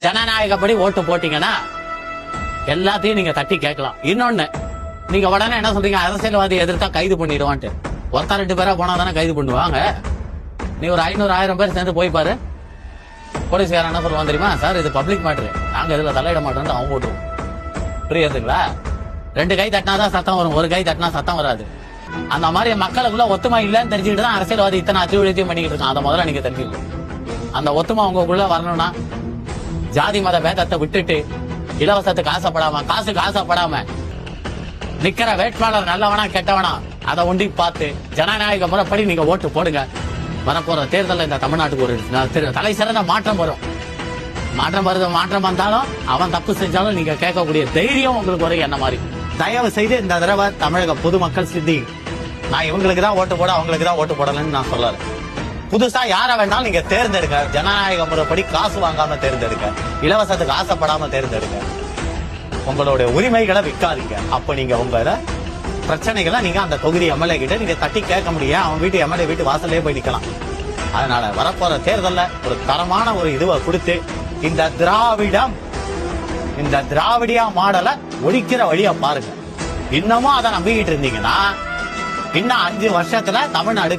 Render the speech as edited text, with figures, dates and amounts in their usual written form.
ஜனநாயகப்படி ஓட்டு போட்டீங்கன்னா எல்லாத்தையும் நீங்க தட்டி கேட்கலாம். இன்னொன்னு, நீங்க உடனே என்ன சொல்றீங்க, அரசியல்வாதி எதிர்த்தா கைது பண்ணிடுவான்ட்டு. ஒருத்தர் 2 பேரா போனா தானே கைது பண்ணுவாங்க. நீ ஒரு 500-1000 பேர் சேர்ந்து போய் பாரு, போலீஸ்காரன் என்ன சொல்லுவான் தெரியுமா, சார் இது பப்ளிக் மேட்டரு, நாங்க இதுல தலையிட மாட்டோம் அவங்க ஓட்டுவோம். புரியுதுங்களா? 2 கை தட்டினாதான் சத்தம் வரும், 1 கை தட்டினா சத்தம் வராது. அந்த மாதிரி மக்களுக்குள்ள ஒத்துமை இல்லைன்னு தெரிஞ்சுக்கிட்டு தான் அரசியல்வாதி இத்தனை அச்சுறுத்தியும் பண்ணிக்கிட்டு இருக்கான். அதை முதல்ல நீங்க தெரிஞ்சுக்கணும். அந்த ஒத்துமை உங்களுக்குள்ள வரணும்னா ஜாதி மத பேதத்தை விட்டுட்டு இலவசத்துக்கு ஆசைப்படாம, காசுக்கு ஆசைப்படாம, நிக்கிற வேட்பாளர் நல்லவனா கெட்டவனா அதை ஒண்டி பார்த்து ஜனநாயக முறைப்படி நீங்க ஓட்டு போடுங்க. வரப்போற தேர்தலில் இந்த தமிழ்நாட்டுக்கு ஒரு தலை சிறந்த மாற்றம் வரும். மாற்றம் வந்தாலும் அவன் தப்பு செஞ்சாலும் நீங்க கேட்கக்கூடிய தைரியம் உங்களுக்கு வரும். என்ன மாதிரி தயவு செய்து இந்த தடவை தமிழக பொதுமக்கள் சிந்தி, நான் இவங்களுக்கு தான் ஓட்டு போட அவங்களுக்கு தான் ஓட்டு போடலன்னு நான் சொல்லல. புதுசா யார வேணாலும் நீங்க தேர்ந்தெடுக்க, ஜனநாயக முறைப்படி காசு வாங்காம தேர்ந்தெடுக்க, இலவசத்துக்கு ஆசைப்படாம தேர்ந்தெடுக்க. உங்களுடைய உரிமைகளை விற்காதீங்க. அப்ப நீங்க உங்களோட பிரச்சனைகளை நீங்க அந்த தொகுதி எம்எல்ஏ கிட்ட நீங்க தட்டி கேட்க முடியும். அவன் வீட்டு எம்எல்ஏ வீட்டு வாசலே போய் நிக்கலாம். அதனால வரப்போற தேர்தல்ல ஒரு தரமான ஒரு இதுவை கொடுத்து இந்த திராவிடியா மாடலை ஒழிக்கிற வழியா பாருங்க. இன்னமும் அதை நம்பிக்கிட்டு இருந்தீங்கன்னா இன்னும் 5 வருஷத்துல தமிழ்நாடு